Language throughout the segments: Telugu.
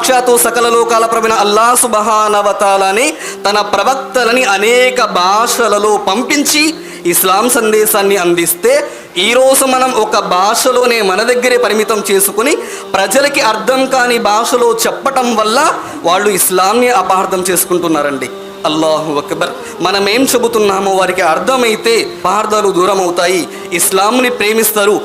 సాక్షాత్తు సకల లోకాల ప్రభువైన అల్లాహ్ సుబ్హానహు వ తఆలాని తన ప్రవక్తలని అనేక భాషలలో పంపించి ఇస్లాం సందేశాన్ని అందిస్తే ఈరోజు మనం ఒక భాషలోనే మన దగ్గరే పరిమితం చేసుకుని ప్రజలకి అర్థం కాని భాషలో చెప్పటం వల్ల వాళ్ళు ఇస్లాంని అపార్థం చేసుకుంటున్నారండి. అల్లాహు అక్బర్. మనం ఏం చెబుతున్నామో వారికి అర్థమైతే అపార్థాలు దూరం అవుతాయి, ఇస్లాంని ప్రేమిస్తారు.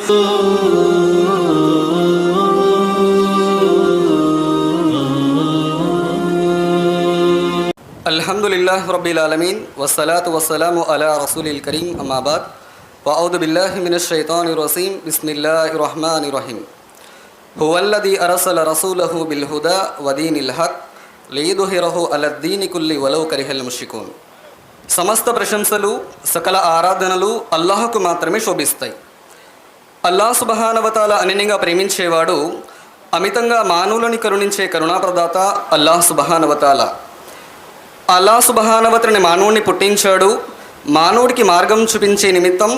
అల్హమ్దులిల్లాహి రబ్బిల్ ఆలమీన్ వస్సలాతు వస్సలాము అలా రసూలిల్ కరీం అమ్మా బాద్ వఅఊదు బిల్లాహి మినష్ షైతానిర్ రజీం బిస్మిల్లాహిర్ రహ్మానిర్ రహీం హువల్లదీ అర్సల రసూలహు బిల్ హుదా వదీనిల్ హక్ లియుద్హిరహు అలద్దీని కుల్లి వలౌ కరిహల్ ముష్రికూన్. సమస్త ప్రశంసలు సకల ఆరాధనలు అల్లాహకు మాత్రమే శోభిస్తాయి. అల్లాహ్ సుబ్హానహు వ తఆలా అనన్యంగా ప్రేమించేవాడు, అమితంగా మానవులని కరుణించే కరుణాప్రదాత అల్లాహ్ సుబ్హానహు వ తఆలా. అల్లాహ్ సుబ్హానహు వ తఆలా మానవుడిని పుట్టించాడు, మానవుడికి మార్గం చూపించే నిమిత్తం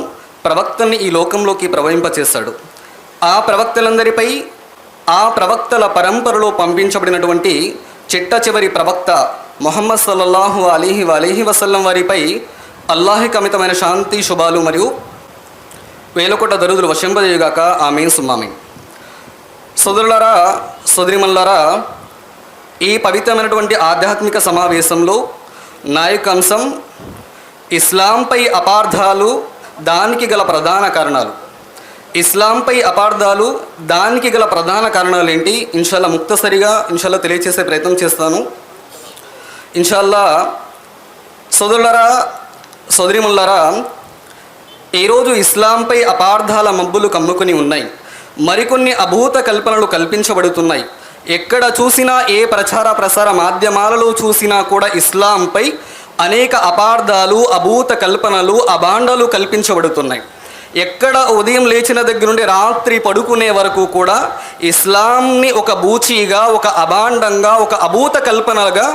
ప్రవక్తల్ని ఈ లోకంలోకి ప్రవహింపచేశాడు. ఆ ప్రవక్తలందరిపై ఆ ప్రవక్తల పరంపరలో పంపించబడినటువంటి చిట్ట చివరి ప్రవక్త ముహమ్మద్ సల్లల్లాహు అలైహి వసల్లం వారిపై అల్లాహ్కి అమితమైన శాంతి శుభాలు మరియు వేలకోట దరుదులు వర్షింపజేయుగాక. ఆమీన్ సుమ్మామీన్. సోదరులారా, సోదరిమల్లారా, ఈ పవిత్రమైనటువంటి ఆధ్యాత్మిక సమావేశంలో నా యొక్క అంశం ఇస్లాంపై అపార్థాలు, దానికి గల ప్రధాన కారణాలు. ఇస్లాంపై అపార్థాలు, దానికి గల ప్రధాన కారణాలు ఏంటి? ఇన్షాల్లా ముక్తసరిగా తెలియచేసే ప్రయత్నం చేస్తాను ఇన్షాల్లా. సోదరులారా, సోదరిమల్లారా, ఈరోజు ఇస్లాంపై అపార్థాల మబ్బులు కమ్ముకుని ఉన్నాయి. మరికొన్ని అభూత కల్పనలు కల్పించబడుతున్నాయి. ఎక్కడ చూసినా, ఏ ప్రసార మాధ్యమాలలో చూసినా కూడా ఇస్లాంపై అనేక అపార్థాలు, అభూత కల్పనలు, అభాండాలు కల్పించబడుతున్నాయి. ఎక్కడ ఉదయం లేచిన దగ్గర నుండి రాత్రి పడుకునే వరకు కూడా ఇస్లాంని ఒక బూచీగా, ఒక అభాండంగా, ఒక అభూత కల్పనగా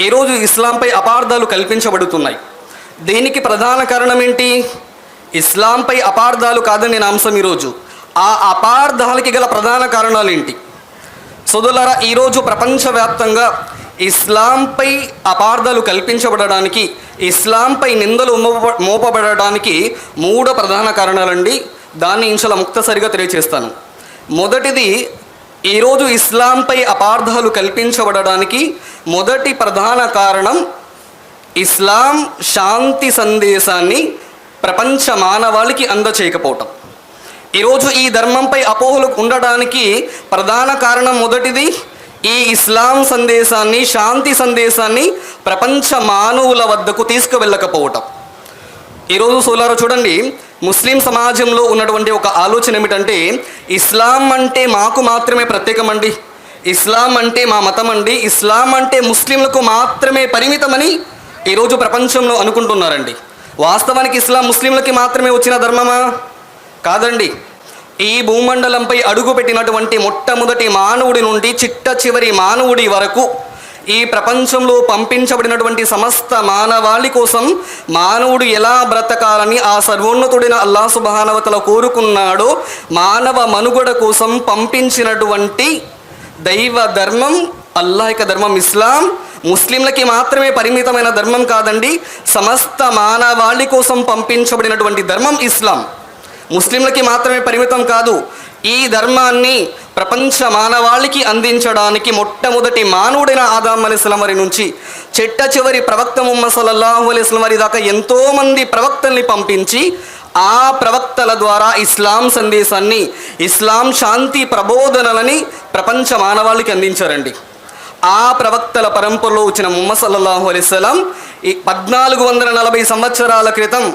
ఈరోజు ఇస్లాంపై అపార్థాలు కల్పించబడుతున్నాయి. దీనికి ప్రధాన కారణం ఏంటి? ఇస్లాంపై అపార్థాలు కాదని నా అంశం ఈరోజు. ఆ అపార్థాలకి గల ప్రధాన కారణాలు ఏంటి? సోదరులారా, ఈరోజు ప్రపంచవ్యాప్తంగా ఇస్లాంపై అపార్థాలు కల్పించబడడానికి, ఇస్లాంపై నిందలు మోపబడడానికి 3 ప్రధాన కారణాలండి. దాన్ని ఇన్షాల్లా ముక్తసరిగా తెలియచేస్తాను. మొదటిది, ఈరోజు ఇస్లాంపై అపార్థాలు కల్పించబడడానికి మొదటి ప్రధాన కారణం ఇస్లాం శాంతి సందేశాన్ని ప్రపంచ మానవాళికి అందచేయకపోవటం. ఈరోజు ఈ ధర్మంపై అపోహలు ఉండడానికి ప్రధాన కారణం మొదటిది, ఈ ఇస్లాం సందేశాన్ని, శాంతి సందేశాన్ని ప్రపంచ మానవుల వద్దకు తీసుకువెళ్ళకపోవటం. ఈరోజు సోలారో చూడండి, ముస్లిం సమాజంలో ఉన్నటువంటి ఒక ఆలోచన ఏమిటంటే, ఇస్లాం అంటే మాకు మాత్రమే ప్రత్యేకమండి, ఇస్లాం అంటే మా మతం అండి, ఇస్లాం అంటే ముస్లింలకు మాత్రమే పరిమితమని ఈరోజు ప్రపంచంలో అనుకుంటున్నారండి. వాస్తవానికి ఇస్లాం ముస్లింలకి మాత్రమే వచ్చిన ధర్మమా? కాదండి. ఈ భూమండలంపై అడుగుపెట్టినటువంటి మొట్టమొదటి మానవుడి నుండి చిట్ట చివరి మానవుడి వరకు ఈ ప్రపంచంలో పంపించబడినటువంటి సమస్త మానవాళి కోసం మానవుడు ఎలా బ్రతకాలని ఆ సర్వోన్నతుడైన అల్లాహ్ సుబ్హానహు వ తఆలా కోరుకున్నాడో, మానవ మనుగడ కోసం పంపించినటువంటి దైవ ధర్మం అల్లాహ్ యొక్క ధర్మం ఇస్లాం ముస్లింలకి మాత్రమే పరిమితమైన ధర్మం కాదండి. సమస్త మానవాళి కోసం పంపించబడినటువంటి ధర్మం ఇస్లాం ముస్లింలకి మాత్రమే పరిమితం కాదు. ఈ ధర్మాన్ని ప్రపంచ మానవాళికి అందించడానికి మొట్టమొదటి మానవుడైన ఆదం అలైహిస్సలాం వారి నుంచి చిట్ట చివరి ప్రవక్త ముహమ్మద్ సల్లల్లాహు అలైహి వసల్లం వారి దాకా ఎంతోమంది ప్రవక్తల్ని పంపించి ఆ ప్రవక్తల ద్వారా ఇస్లాం సందేశాన్ని, ఇస్లాం శాంతి ప్రబోధనలని ప్రపంచ మానవాళికి అందించారండి. ఆ ప్రవక్తల పరంపరలో వచ్చిన ముహమ్మద్ సల్లల్లాహు అలైహి వసల్లం 1440 సంవత్సరాల క్రితం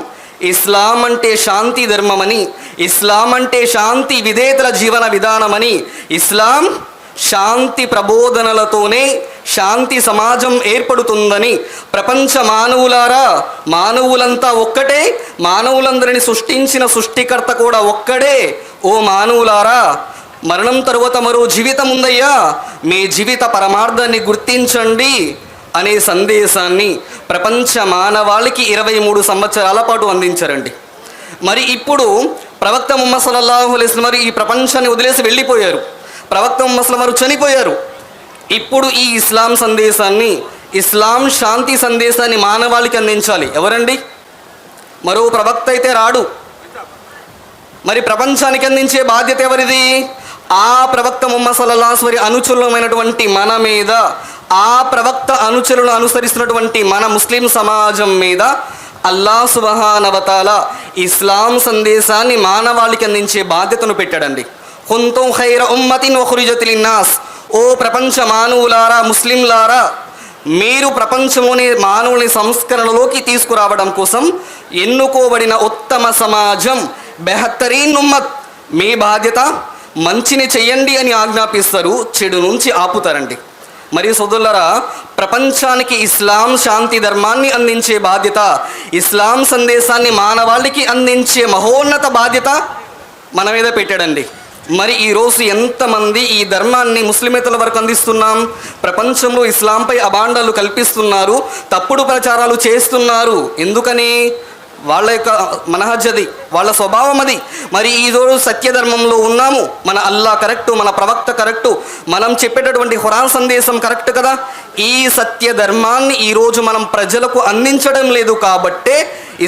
ఇస్లాం అంటే శాంతి ధర్మమని, ఇస్లాం అంటే శాంతి విధేతల జీవన విధానమని, ఇస్లాం శాంతి ప్రబోధనలతోనే శాంతి సమాజం ఏర్పడుతుందని, ప్రపంచ మానవులారా, మానవులంతా ఒక్కటే, మానవులందరినీ సృష్టించిన సృష్టికర్త కూడా ఒక్కడే, ఓ మానవులారా, మరణం తరువాత మరో జీవితం ఉందయ్యా, మీ జీవిత పరమార్థాన్ని గుర్తించండి అనే సందేశాన్ని ప్రపంచ మానవాళికి 23 సంవత్సరాల పాటు అందించారండి. మరి ఇప్పుడు ప్రవక్త ముహమ్మద్ సల్లల్లాహు అలైహి వసల్లం వారు ఈ ప్రపంచాన్ని వదిలేసి వెళ్ళిపోయారు. ప్రవక్త ముహమ్మద్ సల్లల్లాహు అలైహి వసల్లం వారు చనిపోయారు. ఇప్పుడు ఈ ఇస్లాం సందేశాన్ని, ఇస్లాం శాంతి సందేశాన్ని మానవాళికి అందించాలి. ఎవరండి? మరో ప్రవక్త అయితే రాడు. మరి ప్రపంచానికి అందించే బాధ్యత ఎవరిది? ఆ ప్రవక్త ముహమ్మద్ సల్లల్లాహు అలైహి వసల్లం అనుచరులమైనటువంటి మన మీద, ఆ ప్రవక్త అనుచరులను అనుసరిస్తున్నటువంటి మన ముస్లిం సమాజం మీద అల్లాహ్ సుబ్హానహు వ తఆలా ఇస్లాం సందేశాన్ని మానవాళికి అందించే బాధ్యతను పెట్టాడండి. కుంతుం ఖైర ఉమ్మతిన్ ఉఖ్రిజత్ లిన్నాస్, ఓ ప్రపంచ మానవులారా, ముస్లింలారా, మీరు ప్రపంచంలోని మానవుని సంస్కరణలోకి తీసుకురావడం కోసం ఎన్నుకోబడిన ఉత్తమ సమాజం, బెహత్తరీన్ ఉమ్మత్. మీ బాధ్యత మంచిని చెయ్యండి అని ఆజ్ఞాపిస్తారు, చెడు నుంచి ఆపుతారండి. మరి సోదరులారా, ప్రపంచానికి ఇస్లాం శాంతి ధర్మాన్ని అందించే బాధ్యత, ఇస్లాం సందేశాన్ని మానవాళికి అందించే మహోన్నత బాధ్యత మన మీద పెట్టాడండి. మరి ఈరోజు ఎంతమంది ఈ ధర్మాన్ని ముస్లిమేతల వరకు అందిస్తున్నాం? ప్రపంచంలో ఇస్లాంపై అభాండాలు కల్పిస్తున్నారు, తప్పుడు ప్రచారాలు చేస్తున్నారు. ఎందుకని? వాళ్ళ యొక్క మనహజ్ అది, వాళ్ళ స్వభావం అది. మరి ఈరోజు సత్యధర్మంలో ఉన్నాము, మన అల్లా కరెక్టు, మన ప్రవక్త కరెక్టు, మనం చెప్పేటటువంటి ఖురాన్ సందేశం కరెక్ట్ కదా. ఈ సత్య ధర్మాన్ని ఈరోజు మనం ప్రజలకు అందించడం లేదు కాబట్టే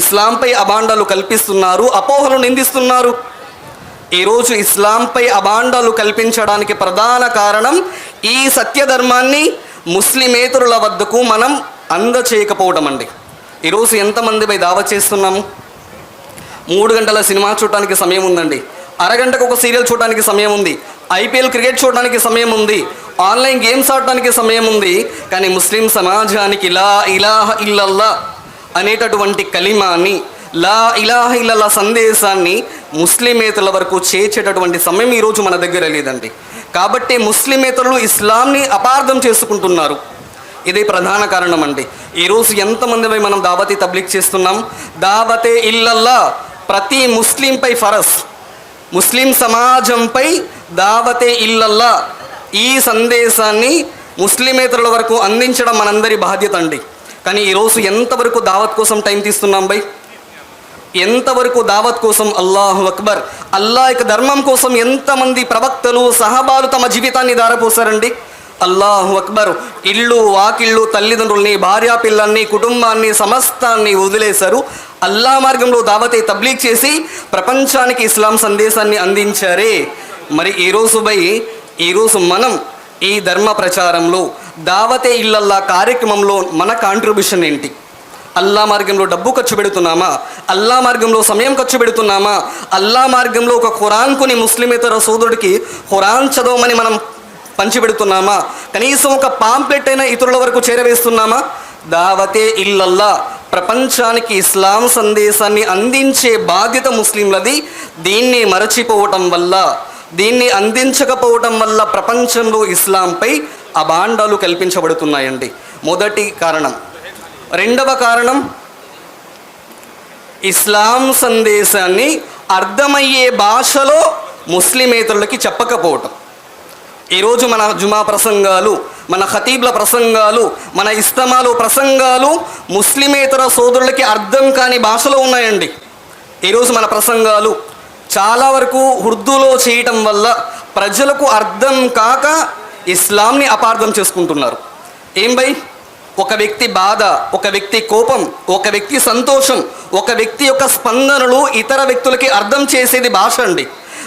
ఇస్లాంపై అభాండాలు కల్పిస్తున్నారు, అపోహలు నిందిస్తున్నారు. ఈరోజు ఇస్లాంపై అభాండాలు కల్పించడానికి ప్రధాన కారణం ఈ సత్యధర్మాన్ని ముస్లిమేతరుల వద్దకు మనం అందచేయకపోవడం అండి. ఈరోజు ఎంతమందిపై దావత్ చేస్తున్నాము? 3 గంటల సినిమా చూడటానికి సమయం ఉందండి, అరగంటకు ఒక సీరియల్ చూడడానికి సమయం ఉంది, ఐపీఎల్ క్రికెట్ చూడడానికి సమయం ఉంది, ఆన్లైన్ గేమ్స్ ఆడటానికి సమయం ఉంది. కానీ ముస్లిం సమాజానికి లా ఇలాహ ఇల్లల్లా అనేటటువంటి కలిమాని, లా ఇలాహ ఇల్లల్లా సందేశాన్ని ముస్లిమేతరుల వరకు చేర్చేటటువంటి సమయం ఈరోజు మన దగ్గర లేదండి. కాబట్టి ముస్లిమేతరులు ఇస్లాంని అపార్థం చేసుకుంటున్నారు. ఇదే ప్రధాన కారణం అండి. ఈరోజు ఎంతమందిపై మనం దావతే తబ్లీగ్ చేస్తున్నాం? దావతే ఇల్లల్లా ప్రతి ముస్లింపై ఫరజ్. ముస్లిం సమాజంపై దావతే ఇల్లల్లా ఈ సందేశాన్ని ముస్లిమేతరుల వరకు అందించడం మనందరి బాధ్యత అండి. కానీ ఈరోజు ఎంతవరకు దావత్ కోసం టైం తీస్తున్నాం బై? ఎంతవరకు దావత్ కోసం? అల్లాహు అక్బర్. అల్లా యొక్క ధర్మం కోసం ఎంతమంది ప్రవక్తలు, సహబాలు తమ జీవితాన్ని ధారపోసారండి. అల్లాహు అక్బర్. ఇళ్ళు, వాకిళ్ళు, తల్లిదండ్రుల్ని, భార్యా పిల్లల్ని, కుటుంబాన్ని, సమస్తాన్ని వదిలేశారు. అల్లా మార్గంలో దావతే తబ్లీగ్ చేసి ప్రపంచానికి ఇస్లాం సందేశాన్ని అందించారే. మరి ఈరోజు మనం ఈ ధర్మ ప్రచారంలో, దావతే ఇల్లల్లా కార్యక్రమంలో మన కాంట్రిబ్యూషన్ ఏంటి? అల్లా మార్గంలో డబ్బు ఖర్చు పెడుతున్నామా? అల్లా మార్గంలో సమయం ఖర్చు పెడుతున్నామా? అల్లా మార్గంలో ఒక ఖురాన్ కొని ముస్లిమేతర సోదరుడికి ఖురాన్ చదవమని మనం పంచిపెడుతున్నామా? కనీసం ఒక పాంప్లెట్ అయినా ఇతరుల వరకు చేరవేస్తున్నామా? దావతే ఇల్లల్లా ప్రపంచానికి ఇస్లాం సందేశాన్ని అందించే బాధ్యత ముస్లింలది. దీన్ని మరచిపోవటం వల్ల, దీన్ని అందించకపోవటం వల్ల ప్రపంచంలో ఇస్లాంపై అభాండాలు కల్పించబడుతున్నాయండి. మొదటి కారణం. రెండవ కారణం, ఇస్లాం సందేశాన్ని అర్థమయ్యే భాషలో ముస్లిమేతరులకి చెప్పకపోవటం. ఈరోజు మన జుమా ప్రసంగాలు, మన ఖతీబ్ల ప్రసంగాలు, మన ఇస్తమాలు ప్రసంగాలు ముస్లిమేతర సోదరులకి అర్థం కాని భాషలో ఉన్నాయండి. ఈరోజు మన ప్రసంగాలు చాలా వరకు ఉర్దూలో చేయటం వల్ల ప్రజలకు అర్థం కాక ఇస్లాంని అపార్థం చేసుకుంటున్నారు. ఏం బై? ఒక వ్యక్తి బాధ, ఒక వ్యక్తి కోపం, ఒక వ్యక్తి సంతోషం, ఒక వ్యక్తి యొక్క స్పందనలు ఇతర వ్యక్తులకి అర్థం చేసేది భాష అండి.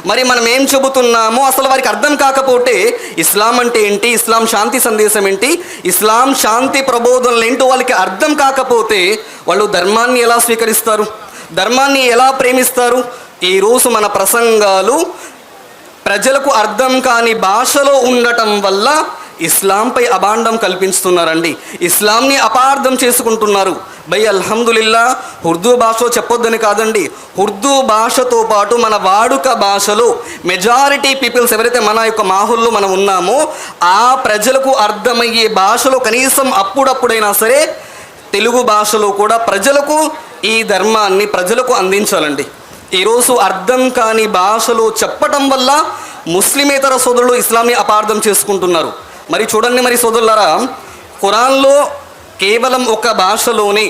మరి మనం ఏం చెబుతున్నామో అసలు వారికి అర్థం కాకపోతే ఇస్లాం అంటే ఏంటి, ఇస్లాం శాంతి సందేశం ఏంటి, ఇస్లాం శాంతి ప్రబోధనలు ఏంటో వాళ్ళకి అర్థం కాకపోతే వాళ్ళు ధర్మాన్ని ఎలా స్వీకరిస్తారు? ధర్మాన్ని ఎలా ప్రేమిస్తారు? ఈరోజు మన ప్రసంగాలు ప్రజలకు అర్థం కాని భాషలో ఉండటం వల్ల ఇస్లాంపై అభాండం కల్పిస్తున్నారండి. ఇస్లాంని అపార్థం చేసుకుంటున్నారు. బై అల్హమ్దులిల్లా, ఉర్దూ భాషలో చెప్పొద్దని కాదండి, ఉర్దూ భాషతో పాటు మన వాడుక భాషలో మెజారిటీ పీపుల్స్ ఎవరైతే మన యొక్క మాహుల్లో మనం ఉన్నామో ఆ ప్రజలకు అర్థమయ్యే భాషలో కనీసం అప్పుడప్పుడైనా సరే తెలుగు భాషలో కూడా ప్రజలకు ఈ ధర్మాన్ని ప్రజలకు అందించాలండి. ఈరోజు అర్థం కాని భాషలో చెప్పటం వల్ల ముస్లిమేతర సోదరులు ఇస్లాంని అపార్థం చేసుకుంటున్నారు. మరి చూడండి, మరి సోదరులారా, ఖురాన్లో కేవలం ఒక భాషలోనే,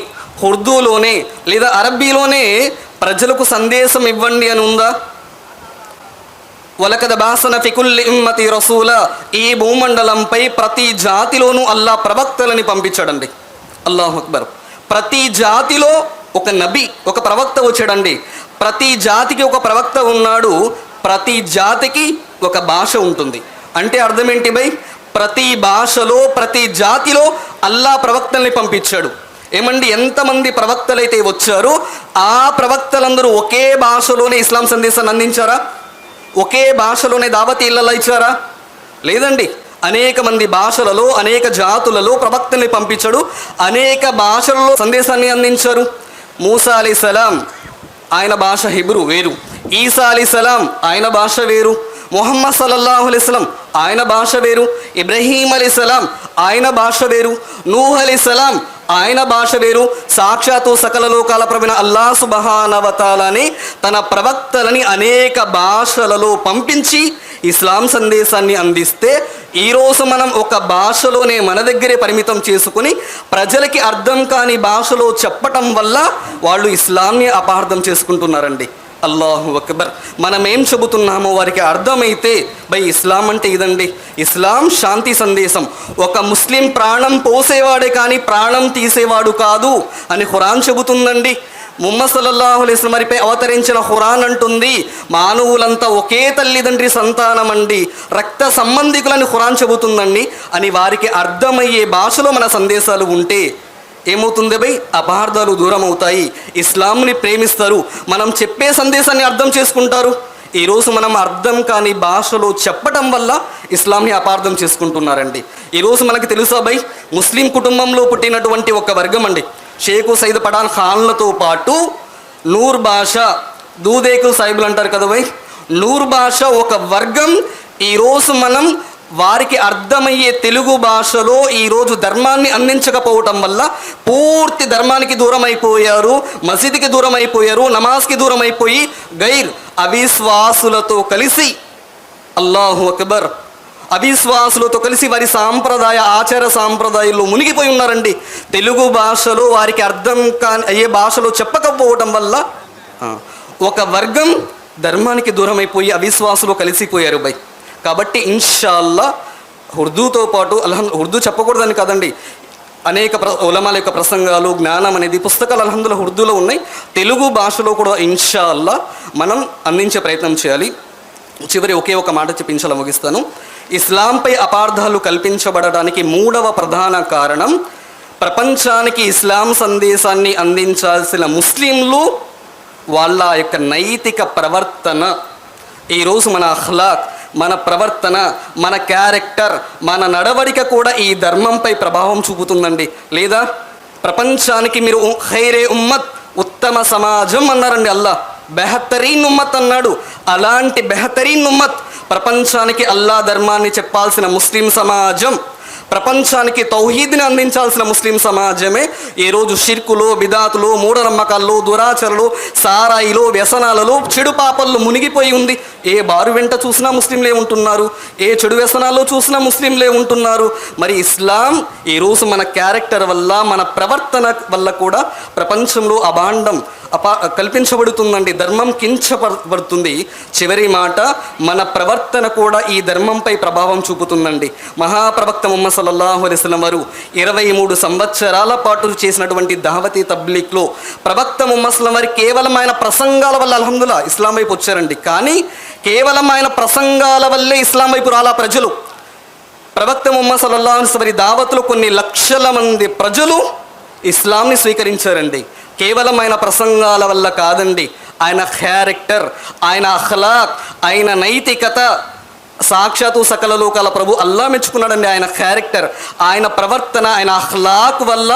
ఉర్దూలోనే లేదా అరబ్బీలోనే ప్రజలకు సందేశం ఇవ్వండి అని ఉందా? వలకద బాసన ఫికుల్లి ఉమ్మతి రసూల, ఈ భూమండలంపై ప్రతి జాతిలోనూ అల్లా ప్రవక్తలని పంపించాడండి. అల్లాహు అక్బర్. ప్రతి జాతిలో ఒక నబి, ఒక ప్రవక్త వచ్చాడండి. ప్రతి జాతికి ఒక ప్రవక్త ఉన్నాడు. ప్రతి జాతికి ఒక భాష ఉంటుంది. అంటే అర్థం ఏంటి భయ్? ప్రతి భాషలో ప్రతి జాతిలో అల్లా ప్రవక్తల్ని పంపించాడు. ఏమండి, ఎంతమంది ప్రవక్తలైతే వచ్చారో ఆ ప్రవక్తలందరూ ఒకే భాషలోనే ఇస్లాం సందేశాన్ని అందించారా? ఒకే భాషలోనే దావతీ ఇళ్ళలా ఇచ్చారా? లేదండి. అనేక మంది భాషలలో అనేక జాతులలో ప్రవక్తల్ని పంపించాడు. అనేక భాషలలో సందేశాన్ని అందించారు. మూసా అలైహిస్సలాం ఆయన భాష హిబ్రూ వేరు, ఈసా అలైహిస్సలాం ఆయన భాష వేరు, ముహమ్మద్ సల్లల్లాహు అలైహి వసల్లం ఆయన భాష వేరు, ఇబ్రహీం అలైహిస్సలాం ఆయన భాష వేరు, నూహ్ అలైహిస్సలాం ఆయన భాష వేరు. సాక్షాత్తు సకల లోకాల ప్రభువైన అల్లాహ్ సుబ్హానహు వ తఆలాని తన ప్రవక్తలని అనేక భాషలలో పంపించి ఇస్లాం సందేశాన్ని అందిస్తే, ఈరోజు మనం ఒక భాషలోనే మన దగ్గరే పరిమితం చేసుకుని ప్రజలకి అర్థం కాని భాషలో చెప్పటం వల్ల వాళ్ళు ఇస్లాంని అపార్థం చేసుకుంటున్నారండి. అల్లాహు అక్బర్. మనం ఏం చెబుతున్నామో వారికి అర్థమైతే, ఇస్లాం అంటే ఇదండి, ఇస్లాం శాంతి సందేశం. ఒక ముస్లిం ప్రాణం పోసేవాడే కానీ ప్రాణం తీసేవాడు కాదు అని ఖురాన్ చెబుతుందండి. ముహమ్మద్ సల్లల్లాహు అలైహి వసల్లం వారిపై అవతరించిన ఖురాన్ అంటుంది, మానవులంతా ఒకే తల్లిదండ్రి సంతానం అండి, రక్త సంబంధికులని ఖురాన్ చెబుతుందండి అని వారికి అర్థమయ్యే భాషలో మన సందేశాలు ఉంటే ఏమవుతుంది భయ్? అపార్థాలు దూరం అవుతాయి. ఇస్లాంని ప్రేమిస్తారు. మనం చెప్పే సందేశాన్ని అర్థం చేసుకుంటారు. ఈరోజు మనం అర్థం కాని భాషలో చెప్పటం వల్ల ఇస్లాంని అపార్థం చేసుకుంటున్నారండి. ఈరోజు మనకి తెలుసా భయ్, ముస్లిం కుటుంబంలో పుట్టినటువంటి ఒక వర్గం అండి, షేకు సైద్ పఠాన్ ఖాన్లతో పాటు నూర్ బాషా, దూదేకు సాహిబులు అంటారు కదా భయ్, నూర్ బాషా ఒక వర్గం. ఈరోజు మనం వారికి అర్థమయ్యే తెలుగు భాషలో ఈరోజు ధర్మాన్ని అందించకపోవటం వల్ల పూర్తి ధర్మానికి దూరం అయిపోయారు, మసీదుకి దూరం అయిపోయారు, నమాజ్కి దూరం అయిపోయి గైర్ అవిశ్వాసులతో కలిసి, అల్లాహు అక్బర్, అవిశ్వాసులతో కలిసి వారి సాంప్రదాయ ఆచార సాంప్రదాయాల్లో మునిగిపోయి ఉన్నారండి. తెలుగు భాషలో వారికి అర్థం కాని అయ్యే భాషలో చెప్పకపోవటం వల్ల ఒక వర్గం ధర్మానికి దూరం అయిపోయి అవిశ్వాసులు కలిసిపోయారు బై. కాబట్టి ఇన్షాల్లా ఉర్దూతో పాటు ఉర్దూ చెప్పకూడదని కాదండి, అనేక ఉలమాల యొక్క ప్రసంగాలు, జ్ఞానం అనేది పుస్తకాలు అల్హమ్దుల్లాహ్ ఉర్దూలో ఉన్నాయి. తెలుగు భాషలో కూడా ఇన్షాల్లా మనం అందించే ప్రయత్నం చేయాలి. చివరి ఒకే ఒక మాట చెప్పించాల ముగిస్తాను. ఇస్లాంపై అపార్థాలు కల్పించబడడానికి మూడవ ప్రధాన కారణం, ప్రపంచానికి ఇస్లాం సందేశాన్ని అందించాల్సిన ముస్లింలు వాళ్ళ యొక్క నైతిక ప్రవర్తన, ఈరోజు మన అఖ్లాక్, మన ప్రవర్తన, మన క్యారెక్టర్, మన నడవడిక కూడా ఈ ధర్మంపై ప్రభావం చూపుతుందండి. లేదా ప్రపంచానికి మీరు ఖైరే ఉమ్మత్, ఉత్తమ సమాజం అన్నారండి అల్లా, బెహతరీన్ ఉమ్మత్ అన్నాడు. అలాంటి బెహతరీన్ ఉమ్మత్, ప్రపంచానికి అల్లా ధర్మాన్ని చెప్పాల్సిన ముస్లిం సమాజం, ప్రపంచానికి తౌహీద్ని అందించాల్సిన ముస్లిం సమాజమే ఈరోజు షిర్కులో, బిదాతులో, మూఢనమ్మకాల్లో, దురాచరలో, సారాయిలో, వ్యసనాలలో, చెడు పాపల్లో మునిగిపోయి ఉంది. ఏ బారు వెంట చూసినా ముస్లింలే ఉంటున్నారు, ఏ చెడు వ్యసనాల్లో చూసినా ముస్లింలే ఉంటున్నారు. మరి ఇస్లాం ఈరోజు మన క్యారెక్టర్ వల్ల, మన ప్రవర్తన వల్ల కూడా ప్రపంచంలో అభాండం కల్పించబడుతుందండి, ధర్మం కించబడుతుంది. చివరి మాట, మన ప్రవర్తన కూడా ఈ ధర్మంపై ప్రభావం చూపుతుందండి. మహాప్రవక్త ముహమ్మద్ సల్లల్లాహు అలైహి వసల్లం వారు 23 సంవత్సరాల పాటు చేసినటువంటి దావతీ తబ్లీగ్లో ప్రవక్త ముహమ్మద్ సల్లల్లాహు అలైహి వసల్లం వారి కేవలం ఆయన ప్రసంగాల వల్ల అల్హమ్దుల్లాహ్ ఇస్లాం వైపు వచ్చారండి. కానీ కేవలం ఆయన ప్రసంగాల వల్లే ఇస్లాం వైపు రాలా ప్రజలు. ప్రవక్త ముహమ్మద్ సల్లల్లాహు అలైహి వసల్లం వారి దావతులో కొన్ని లక్షల మంది ప్రజలు ఇస్లాంని స్వీకరించారండి. కేవలం ఆయన ప్రసంగాల వల్ల కాదండి, ఆయన క్యారెక్టర్, ఆయన అఖ్లాక్, ఆయన నైతికత, సాక్షాత్తు సకల లోకాల ప్రభు అల్లా మెచ్చుకున్నాడండి. ఆయన క్యారెక్టర్, ఆయన ప్రవర్తన, ఆయన అఖ్లాక్ వల్ల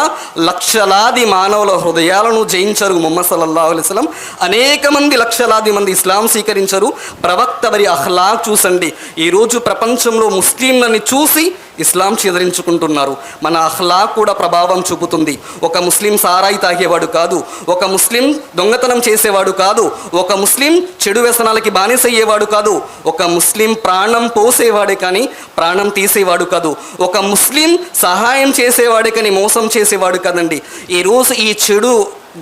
లక్షలాది మానవుల హృదయాలను జయించారు ముహమ్మద్ సల్లల్లాహు అలైహి వసల్లం. అనేక మంది, లక్షలాది మంది ఇస్లాం స్వీకరించారు. ప్రవక్త వారి అఖ్లాక్ చూసండి ఈరోజు ప్రపంచంలో ముస్లింలని చూసి ఇస్లాం చెదరించుకుంటున్నారు. మన అఖ్లాక్ కూడా ప్రభావం చూపుతుంది. ఒక ముస్లిం సారాయి తాగేవాడు కాదు, ఒక ముస్లిం దొంగతనం చేసేవాడు కాదు, ఒక ముస్లిం చెడు వ్యసనాలకి బానిసయ్యేవాడు కాదు, ఒక ముస్లిం ప్రాణం పోసేవాడే కానీ ప్రాణం తీసేవాడు కాదు, ఒక ముస్లిం సహాయం చేసేవాడే కానీ మోసం చేసేవాడు కాదండి. ఈరోజు ఈ చెడు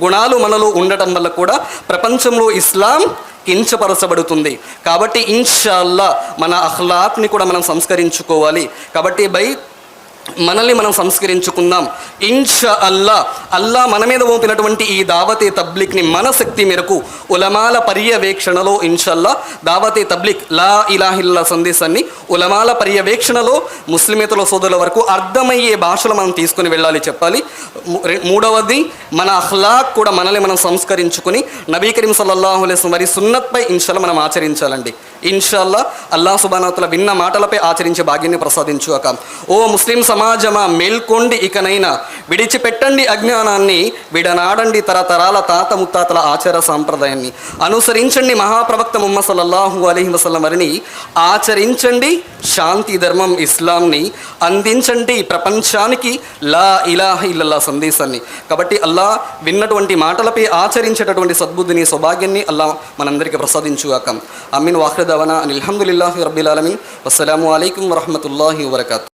గుణాలు మనలో ఉండటం వల్ల కూడా ప్రపంచంలో ఇస్లాం కించపరచబడుతుంది. కాబట్టి ఇన్షాల్లా మన అఖ్లాక్ని కూడా మనం సంస్కరించుకోవాలి. కాబట్టి మనల్ని మనం సంస్కరించుకుందాం. ఇన్షా అల్లా మన మీద మోపినటువంటి ఈ దావతే తబ్లిక్ని మన శక్తి మేరకు ఉలమాల పర్యవేక్షణలో ఇన్షాల్లా దావతే తబ్లిక్ లా ఇలాహ ఇల్లా సందేశాన్ని ఉలమాల పర్యవేక్షణలో ముస్లిమేతల సోదరుల వరకు అర్థమయ్యే భాషలో మనం తీసుకుని వెళ్ళాలి, చెప్పాలి. మూడవది మన అఖ్లాక్ కూడా మనల్ని మనం సంస్కరించుకుని నబీ కరీం సల్లల్లాహు అలైహి వసల్లం వారి సున్నత్పై ఇన్షాల్లా మనం ఆచరించాలండి. ఇన్షాల్లా అల్లాహ్ సుబ్హానహు వ తఆలా విన్న మాటలపై ఆచరించే భాగ్యాన్ని ప్రసాదించుగాక. ఓ ముస్లిం సమాజమా, మేల్కొండి, ఇకనైనా విడిచిపెట్టండి అజ్ఞానాన్ని, విడనాడండి తరతరాల తాత ముత్తాతల ఆచార సాంప్రదాయాన్ని, అనుసరించండి మహాప్రవక్త ముహమ్మద్ సల్లల్లాహు అలైహి వసల్లం వారిని, ఆచరించండి శాంతి ధర్మం ఇస్లాంని, అందించండి ప్రపంచానికి లా ఇలాహ ఇల్లల్లా సందేశాన్ని. కాబట్టి అల్లా విన్నటువంటి మాటలపై ఆచరించేటటువంటి సద్బుద్ధిని సౌభాగ్యాన్ని అల్లా మనందరికీ ప్రసాదించుగాక. అమీన్. వాఖిర్ దవానా అనిల్ హమ్దులిల్లాహి రబ్బిల్ ఆలమీన్. వస్సలాము అలైకుం వరహ్మతుల్లాహి వబరకాతుహు.